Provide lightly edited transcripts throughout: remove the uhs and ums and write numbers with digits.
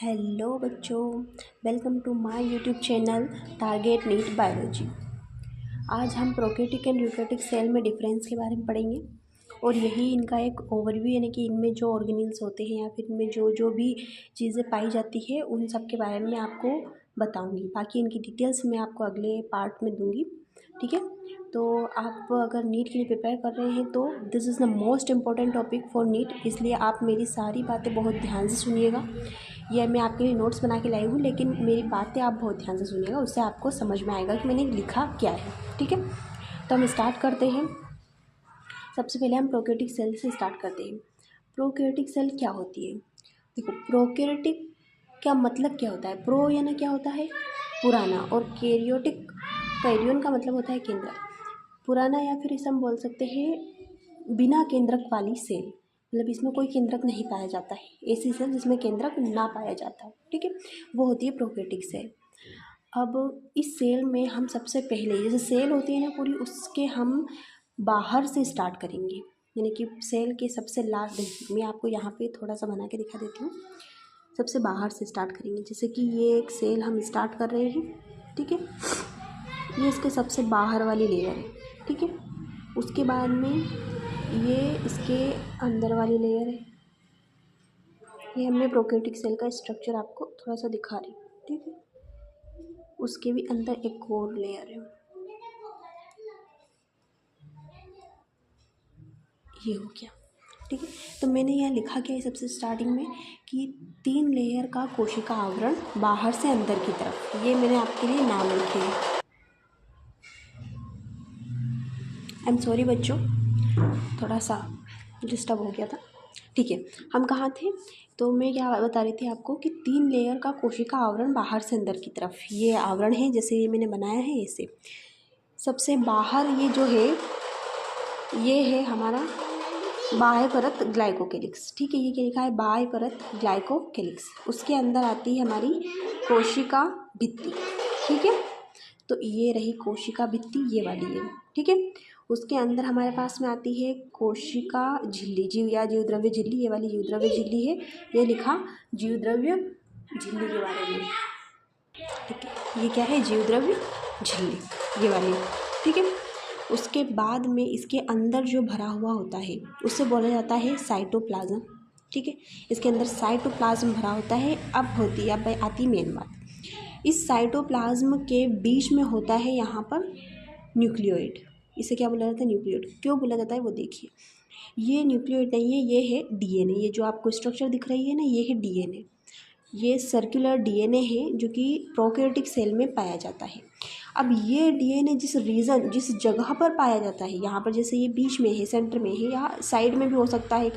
Hello बच्चों, welcome to my YouTube channel target NEET biology. आज हम प्रोकैरियोटिक एंड यूकैरियोटिक सेल में difference के बारे में पढ़ेंगे और यही इनका एक ओवरव्यू, यानी कि इनमें जो ऑर्गेनेल्स होते हैं या फिर इनमें जो जो भी चीज़ें पाई जाती है उन सब के बारे में आपको बताऊंगी। बाकी इनकी डिटेल्स मैं आपको अगले पार्ट में दूंगी, ठीक है। तो आप अगर नीट के लिए प्रिपेयर कर रहे हैं तो this is the most important topic for NEET, इसलिए आप मेरी सारी बातें बहुत ध्यान से सुनिएगा। यह मैं आपके लिए नोट्स बना के लाई हूँ, लेकिन मेरी बातें आप बहुत ध्यान से सुनिएगा, उससे आपको समझ में आएगा कि मैंने लिखा क्या है, ठीक है। तो हम स्टार्ट करते हैं। सबसे पहले हम प्रोकैरियोटिक सेल से स्टार्ट करते हैं। प्रोकैरियोटिक सेल क्या होती है? देखो, प्रोकैरियोटिक का मतलब क्या होता है? प्रो यानी क्या होता है? पुराना, और कैरियोटिक, कैरियन का मतलब होता है केंद्रक। पुराना या फिर इसे हम बोल सकते हैं बिना केंद्रक वाली सेल, मतलब इसमें कोई केंद्रक नहीं पाया जाता है। ऐसी सेल जिसमें केंद्रक ना पाया जाता है, ठीक है, वो होती है प्रोकैरियोटिक सेल। अब इस सेल में हम सबसे पहले, जैसे सेल होती है ना पूरी, उसके हम बाहर से स्टार्ट करेंगे, यानी कि सेल के सबसे लास्ट। मैं आपको यहाँ पे थोड़ा सा बना के दिखा देती हूँ। सबसे बाहर से स्टार्ट करेंगे, जैसे कि ये एक सेल हम स्टार्ट कर रहे हैं, ठीक है। ये इसके सबसे बाहर वाली लेयर है, ठीक है। उसके बाद में ये इसके अंदर वाली लेयर है। ये हमने प्रोकैरियोटिक सेल का स्ट्रक्चर आपको थोड़ा सा दिखा रही, ठीक है। उसके भी अंदर एक और लेयर है, ये हो गया, ठीक है। तो मैंने यहाँ लिखा क्या है सबसे स्टार्टिंग में कि 3 लेयर का कोशिका आवरण बाहर से अंदर की तरफ, ये मैंने आपके लिए नाम लिखे हैं। आई एम सॉरी बच्चों, थोड़ा सा डिस्टर्ब हो गया था, ठीक है। हम कहाँ थे? तो मैं क्या बता रही थी आपको कि 3 लेयर का कोशिका आवरण बाहर से अंदर की तरफ, ये आवरण है जैसे ये मैंने बनाया है ऐसे। सबसे बाहर ये जो है, ये है हमारा बाह्य परत ग्लाइकोकेलिक्स, ठीक है। ये क्या लिखा है? बाह्य परत ग्लाइकोकेलिक्स। उसके अंदर आती है हमारी कोशिका भित्ति, ठीक है। तो ये रही कोशिका भित्ति, ये वाली है, ठीक है। उसके अंदर हमारे पास में आती है कोशिका झिल्ली, जीव या जीवद्रव्य झिल्ली, ये वाली जीवद्रव्य झिल्ली है। ये लिखा जीवद्रव्य झिल्ली के बारे में, ठीक है। ये क्या है? जीवद्रव्य झिल्ली, ये वाली, ठीक है। उसके बाद में इसके अंदर जो भरा हुआ होता है उसे बोला जाता है साइटोप्लाज्म, ठीक है। इसके अंदर साइटोप्लाज्म भरा होता है। अब आती मेन बात, इस साइटोप्लाज्म के बीच में होता है यहाँ पर न्यूक्लियोइड। इसे क्या बोला जाता है? न्यूक्लियोइड। क्यों बोला जाता है वो देखिए। ये न्यूक्लियोइड नहीं है, ये है डीएनए। ये जो आपको स्ट्रक्चर दिख रही है ना, ये है डीएनए। ये सर्कुलर डीएनए है जो कि प्रोकैरियोटिक सेल में पाया जाता है। अब ये डीएनए जिस जगह पर पाया जाता है, यहाँ पर जैसे ये बीच में है, सेंटर में है, या साइड में भी हो सकता है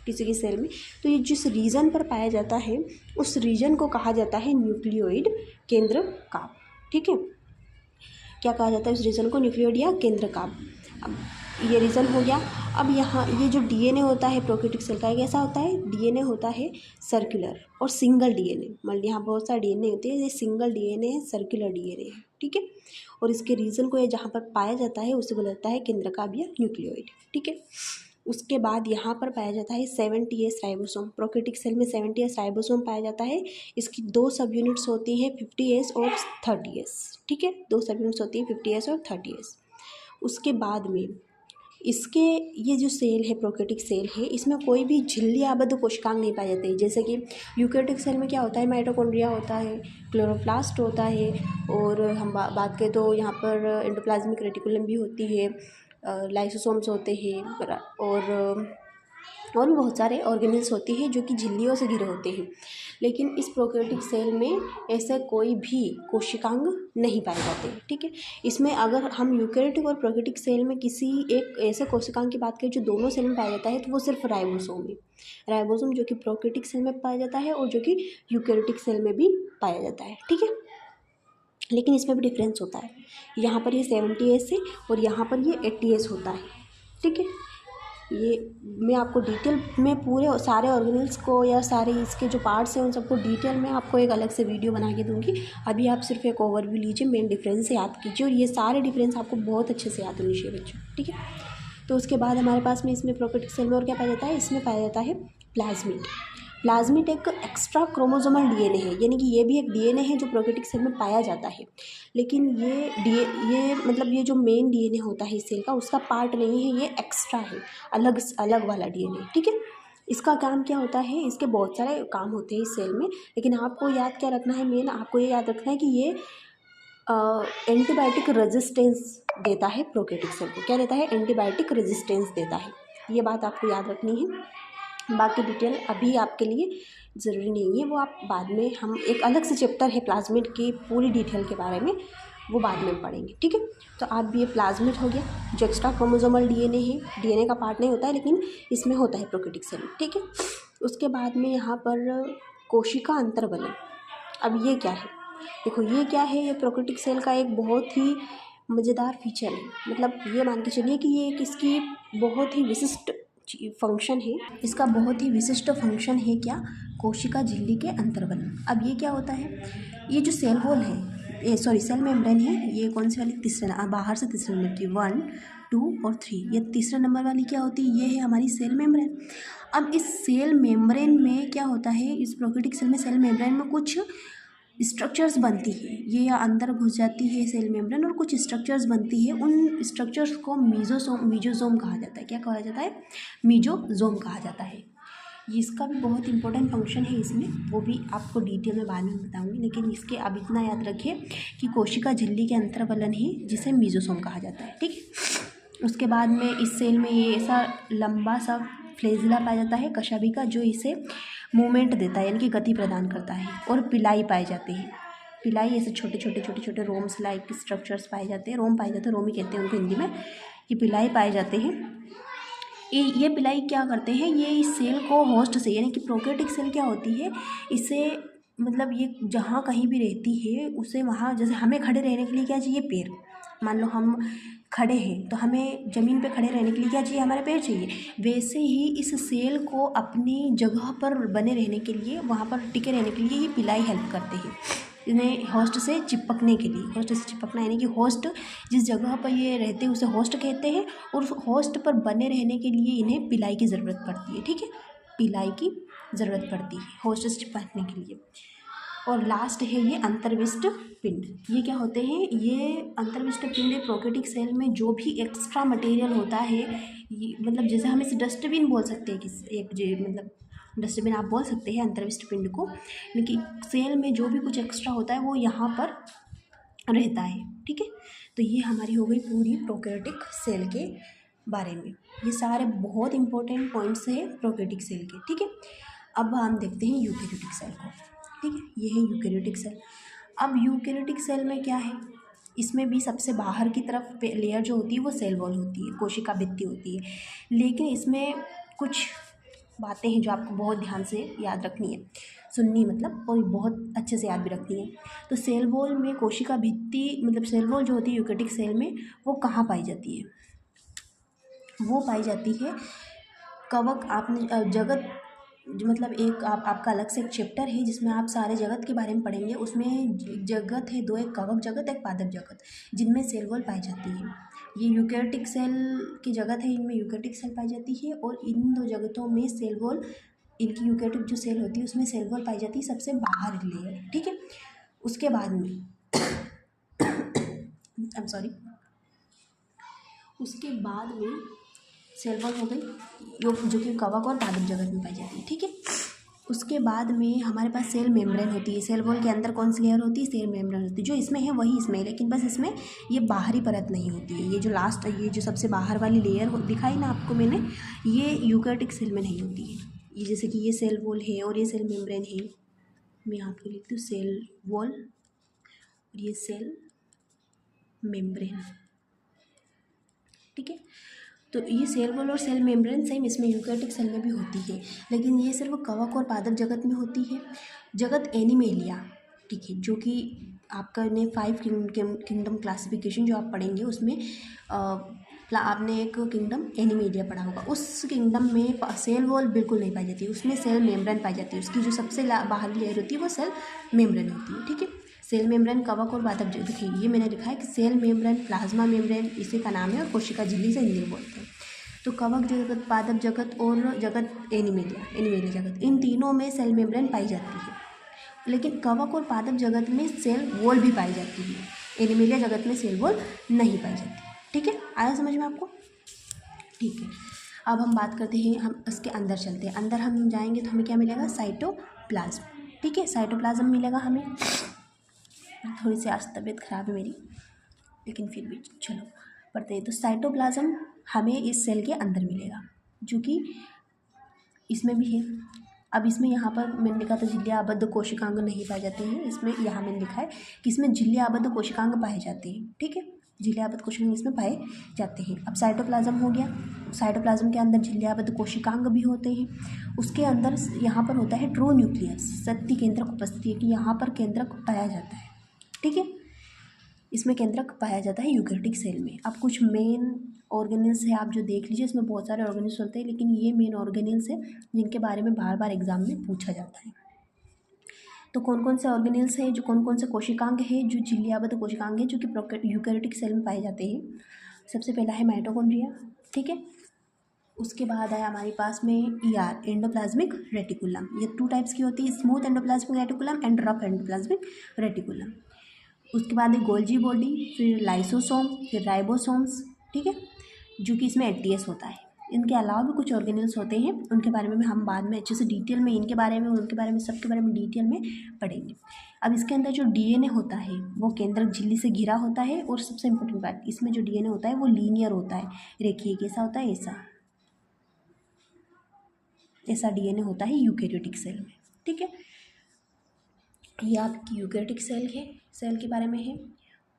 किसी की सेल में, तो ये जिस रीजन पर पाया जाता है उस रीजन को कहा जाता है न्यूक्लियोइड केंद्रकाभ, ठीक है। क्या कहा जाता है उस रीजन को? न्यूक्लियोइड या केंद्रकाभ। अब ये रीजन हो गया। अब यहाँ ये जो डीएनए होता है प्रोकैरियोटिक सेल का, कैसा होता है? डीएनए होता है सर्कुलर और सिंगल डीएनए, मतलब यहाँ बहुत सारे डीएनए होते हैं, ये सिंगल डीएनए है, सर्कुलर डीएनए है, ठीक है। और इसके रीजन को ये जहाँ पर पाया जाता है उसे बोला जाता है केंद्रकाभ या न्यूक्लियोइड, ठीक है। उसके बाद यहाँ पर पाया जाता है 70S राइबोसोम। प्रोकैरियोटिक सेल में 70S राइबोसोम पाया जाता है। इसकी 2 सब यूनिट्स होती हैं, 50S और 30S, ठीक है। 2 सब यूनिट्स होती हैं, 50S और 30S। उसके बाद में इसके ये जो सेल है, प्रोकैरियोटिक सेल है, इसमें कोई भी झिल्ली आबद्ध कोशिकांग नहीं पाए जाते। जैसे कि यूकैरियोटिक सेल में क्या होता है? माइटोकॉन्ड्रिया होता है, क्लोरोप्लास्ट होता है, और हम बात करें तो यहाँ पर एंडोप्लाज्मिक रेटिकुलम भी होती है, लाइसोसोम्स होते हैं, और भी बहुत सारे ऑर्गेनेल्स होते हैं जो कि झिल्लियों से घिरे होते हैं। लेकिन इस प्रोकैरियोटिक सेल में ऐसे कोई भी कोशिकांग नहीं पाए जाते, ठीक है। इसमें अगर हम यूकैरियोटिक और प्रोकैरियोटिक सेल में किसी एक ऐसे कोशिकांग की बात करें जो दोनों सेल में पाया जाता है, तो वो सिर्फ राइबोसोम है। राइबोसोम जो कि प्रोकैरियोटिक सेल में पाया जाता है और जो कि यूकैरियोटिक सेल में भी पाया जाता है, ठीक है। लेकिन इसमें भी डिफरेंस होता है। यहाँ पर ये 70S है और यहाँ पर ये 80S होता है, ठीक है। ये मैं आपको डिटेल में पूरे सारे ऑर्गेनेल्स को या सारे इसके जो पार्ट्स हैं उन सबको डिटेल में आपको एक अलग से वीडियो बना के दूंगी। अभी आप सिर्फ एक ओवरव्यू लीजिए, मेन डिफरेंस याद कीजिए, और ये सारे डिफरेंस आपको बहुत अच्छे से याद होने चाहिए बच्चों, ठीक है। तो उसके बाद हमारे पास में इसमें प्रोकैरियोटिक सेल में और क्या पाया जाता है? इसमें पाया जाता है प्लाज्मिड। प्लाज्मिड एक एक्स्ट्रा क्रोमोसोमल डीएनए है, यानी कि ये भी एक डीएनए है जो प्रोकैरियोटिक सेल में पाया जाता है, लेकिन ये मतलब ये जो मेन डीएनए होता है इस सेल का, उसका पार्ट नहीं है, ये एक्स्ट्रा है, अलग अलग वाला डीएनए। ठीक है, इसका काम क्या होता है, इसके बहुत सारे काम होते हैं इस सेल में, लेकिन आपको याद क्या रखना है, मेन आपको ये याद रखना है कि ये एंटीबायोटिक रेजिस्टेंस देता है प्रोकैरियोटिक सेल को। क्या देता है? एंटीबायोटिक रेजिस्टेंस देता है। ये बात आपको याद रखनी है। बाकी डिटेल अभी आपके लिए ज़रूरी नहीं है, वो आप बाद में, हम एक अलग से चैप्टर है प्लाज्मिड की पूरी डिटेल के बारे में, वो बाद में पढ़ेंगे। ठीक है, तो आप ये प्लाज्मिड हो गया जो एक्स्ट्रा क्रोमोसोमल डीएनए है, डीएनए का पार्ट नहीं होता है लेकिन इसमें होता है प्रोकैरियोटिक सेल। ठीक है, उसके बाद में यहाँ पर कोशिका अंतर्वलन। अब ये क्या है? देखो ये क्या है, ये प्रोकैरियोटिक सेल का एक बहुत ही मज़ेदार फीचर है। मतलब ये मान के चलिए कि ये एक इसकी बहुत ही विशिष्ट फंक्शन है, इसका बहुत ही विशिष्ट फंक्शन है क्या? कोशिका झिल्ली के अंतर्वलन। अब ये क्या होता है, ये जो सेल वॉल है, ये सॉरी सेल मेम्ब्रेन है, ये कौन सी वाली? तीसरा, बाहर से तीसरे नंबर की, 1, 2 और 3, ये तीसरे नंबर वाली क्या होती है? ये है हमारी सेल मेम्ब्रेन। अब इस सेल मेम्ब्रेन में क्या होता है, इस प्रोकैरियोटिक सेल में सेल मेम्ब्रेन में कुछ स्ट्रक्चर्स बनती है, ये अंदर घुस जाती है सेल मेम्ब्रेन और कुछ स्ट्रक्चर्स बनती है, उन स्ट्रक्चर्स को मीजोसोम कहा जाता है। क्या कहा जाता है? मीजोसोम कहा जाता है। इसका भी बहुत इंपॉर्टेंट फंक्शन है इसमें, वो भी आपको डिटेल में बाद में बताऊंगी, लेकिन इसके अब इतना याद रखिए कि कोशिका झिल्ली के अंतर्वलन ही जिसे मीजोसोम कहा जाता है। ठीक है, उसके बाद में इस सेल में ये ऐसा लंबा सा फ्लैजिला पाया जाता है कशाभिका, जो इसे मूवमेंट देता है, यानी कि गति प्रदान करता है, और पिलाई पाए जाते हैं। पिलाई ऐसे छोटे छोटे रोम्स लाइक स्ट्रक्चर्स पाए जाते हैं, रोम पाए जाते हैं, रोम ही कहते हैं उनको हिंदी में। ये पिलाई पाए जाते हैं। ये पिलाई क्या करते हैं, ये इस सेल को होस्ट से, यानी कि प्रोकैरियोटिक सेल क्या होती है, इसे मतलब ये जहाँ कहीं भी रहती है उसे वहाँ, जैसे हमें खड़े रहने के लिए क्या चाहिए? पैर। मान लो हम खड़े हैं तो हमें ज़मीन पे खड़े रहने के लिए क्या चाहिए? हमारे पैर चाहिए। वैसे ही इस सेल को अपनी जगह पर बने रहने के लिए, वहाँ पर टिके रहने के लिए ये पिलाई हेल्प करते हैं, इन्हें होस्ट से चिपकने के लिए। होस्ट से चिपकना यानी कि होस्ट जिस जगह पर ये रहते हैं उसे होस्ट कहते हैं, और उस होस्ट पर बने रहने के लिए इन्हें पिलाई की ज़रूरत पड़ती है। ठीक है, पिलाई की ज़रूरत पड़ती है होस्ट से चिपकने के लिए। और लास्ट है ये अंतर्विष्ट पिंड। ये क्या होते हैं? ये अंतर्विष्ट पिंड प्रोकैरियोटिक सेल में जो भी एक्स्ट्रा मटेरियल होता है, ये मतलब जैसे हम इसे डस्टबिन बोल सकते हैं, मतलब डस्टबिन आप बोल सकते हैं अंतर्विष्ट पिंड को, लेकिन सेल में जो भी कुछ एक्स्ट्रा होता है वो यहाँ पर रहता है। ठीक है, तो ये हमारी हो गई पूरी प्रोकैरियोटिक सेल के बारे में। ये सारे बहुत इंपॉर्टेंट पॉइंट्स हैं प्रोकैरियोटिक सेल के। ठीक है, अब हम देखते हैं यूकैरियोटिक सेल को। ठीक है, ये है यूकैरियोटिक सेल। अब यूकैरियोटिक सेल में क्या है, इसमें भी सबसे बाहर की तरफ लेयर जो होती है वो सेल वॉल होती है, कोशिका भित्ति होती है, लेकिन इसमें कुछ बातें हैं जो आपको बहुत ध्यान से याद रखनी है, सुननी मतलब, और बहुत अच्छे से याद भी रखनी है। तो सेल वॉल में कोशिका भित्ति, मतलब सेल वॉल जो होती है यूकैरियोटिक सेल में, वो कहाँ पाई जाती है? वो पाई जाती है कवक। आपने जगत मतलब एक आपका अलग से एक चैप्टर है जिसमें आप सारे जगत के बारे में पढ़ेंगे। उसमें जगत है दो, एक कवक जगत, एक पादप जगत, जिनमें सेल वॉल पाई जाती है। ये यूकैरियोटिक सेल की जगत है, इनमें यूकैरियोटिक सेल पाई जाती है, और इन दो जगतों में सेल वॉल, इनकी यूकैरियोटिक जो सेल होती है उसमें सेल वॉल पाई जाती है सबसे बाहर लेयर। ठीक है, उसके बाद में आई एम सॉरी, उसके बाद में सेल वॉल हो गई जो कि कवक और पादप जगत में पाई जाती है। ठीक है, उसके बाद में हमारे पास सेल मेम्ब्रेन होती है। सेल वॉल के अंदर कौन सी लेयर होती है? सेल मेम्ब्रेन होती है। जो इसमें है वही इसमें है, लेकिन बस इसमें ये बाहरी परत नहीं होती है। ये जो लास्ट, ये जो सबसे बाहर वाली लेयर दिखाई ना आपको मैंने, ये यूकैरियोटिक सेल में नहीं होती है। ये जैसे कि ये सेल वॉल है और ये सेल मेम्ब्रेन है, मैं आपको लिखती हूँ सेल वॉल और ये सेल मेम्ब्रेन। ठीक है, तो ये सेल वॉल और सेल मेम्ब्रेन सेम इसमें यूकैरियोटिक सेल में भी होती है, लेकिन ये सिर्फ कवक और पादप जगत में होती है। जगत एनिमेलिया, ठीक है, जो कि आपका ने 5 किंगडम क्लासिफिकेशन जो आप पढ़ेंगे उसमें आपने एक किंगडम एनिमेलिया पढ़ा होगा। उस किंगडम में सेल वॉल बिल्कुल नहीं पाई जाती, उसमें सेल मेम्ब्रेन पाई जाती है। उसकी जो सबसे बाहरी लेयर होती है वो सेल मेम्ब्रेन होती है। ठीक है, सेल मेम्ब्रेन कवक और पादप जगत। देखिए ये मैंने लिखा है कि सेल मेम्ब्रेन, प्लाज्मा मेम्ब्रेन इसी का नाम है, और कोशिका झिल्ली से हिंदी में बोलते हैं। तो कवक जगत, पादप जगत और जगत एनिमेलिया जगत, इन तीनों में सेल मेम्ब्रेन पाई जाती है। लेकिन कवक और पादप जगत में सेल वॉल भी पाई जाती है, एनिमेलिया जगत में सेल वॉल नहीं पाई जाती। ठीक है, आया समझ में आपको? ठीक है, अब हम बात करते हैं, हम इसके अंदर चलते हैं। अंदर हम जाएंगे तो हमें क्या मिलेगा? साइटोप्लाज्म। ठीक है, साइटोप्लाज्म मिलेगा हमें। थोड़ी सी आज तबीयत खराब है मेरी, लेकिन फिर भी चलो पढ़ते हैं। तो साइटोप्लाज्म हमें इस सेल के अंदर मिलेगा, जो कि इसमें भी है। अब इसमें यहाँ पर मैंने लिखा था झिल्लियाबद्ध कोशिकांग नहीं पाए जाते हैं, इसमें यहाँ मैंने लिखा है कि इसमें झिल्लियाबद्ध कोशिकांग पाए जाते हैं। ठीक है, झिल्लियाबद्ध कोशिकांग इसमें पाए जाते हैं। अब साइटोप्लाज्म हो गया, साइटोप्लाज्म के अंदर झिल्लियाबद्ध कोशिकांग भी होते हैं। उसके अंदर यहाँ पर होता है ट्रू न्यूक्लियस, सत्ती केंद्रक उपस्थिति है कि यहाँ पर केंद्रक पाया जाता है। ठीक है, इसमें केंद्रक पाया जाता है यूकैरियोटिक सेल में। अब कुछ मेन ऑर्गेनेल्स है, आप जो देख लीजिए, इसमें बहुत सारे ऑर्गेनेल्स होते हैं, लेकिन ये मेन ऑर्गेनेल्स है जिनके बारे में बार बार एग्जाम में पूछा जाता है। तो कौन कौन से ऑर्गेनेल्स हैं, जो कौन कौन से कोशिकांग है जो झिल्लियाबद्ध कोशिकांग है जो कि यूकैरियोटिक सेल में पाए जाते हैं? सबसे पहला है माइटोकॉन्ड्रिया। ठीक है, उसके बाद है हमारे पास में एंडोप्लाज्मिक रेटिकुलम। ये 2 टाइप्स की होती है, smooth endoplasmic reticulum and rough endoplasmic reticulum. उसके बाद है गोल्जी बॉडी, फिर लाइसोसोम, फिर राइबोसोम्स। ठीक है, जो कि इसमें एटीएस होता है। इनके अलावा भी कुछ ऑर्गेनेल्स होते हैं, उनके बारे में हम बाद में अच्छे से डिटेल में, इनके बारे में और उनके बारे में, सबके बारे में डिटेल में पढ़ेंगे। अब इसके अंदर जो डीएनए होता है वो केंद्रक झिल्ली से घिरा होता है, और सबसे इम्पोर्टेंट बात, इसमें जो डीएनए होता है वो लीनियर होता है, रेखीय। कैसा होता है? ऐसा डीएनए होता है यूकैरियोटिक सेल में। ठीक है, ये आपकी यूकैरियोटिक सेल के बारे में है,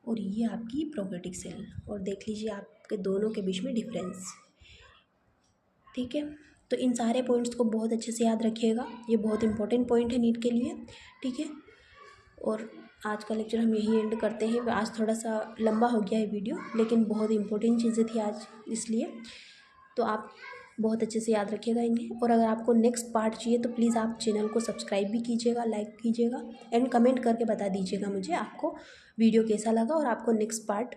और ये आपकी प्रोकैरियोटिक सेल। और देख लीजिए आपके दोनों के बीच में डिफरेंस। ठीक है, तो इन सारे पॉइंट्स को बहुत अच्छे से याद रखिएगा, ये बहुत इंपॉर्टेंट पॉइंट है नीट के लिए। ठीक है, और आज का लेक्चर हम यही एंड करते हैं। आज थोड़ा सा लंबा हो गया है वीडियो, लेकिन बहुत इंपॉर्टेंट चीज़ें थी आज, इसलिए तो आप बहुत अच्छे से याद रखिएगा इन्हें। और अगर आपको नेक्स्ट पार्ट चाहिए तो प्लीज़ आप चैनल को सब्सक्राइब भी कीजिएगा, लाइक कीजिएगा, एंड कमेंट करके बता दीजिएगा मुझे आपको वीडियो कैसा लगा और आपको नेक्स्ट पार्ट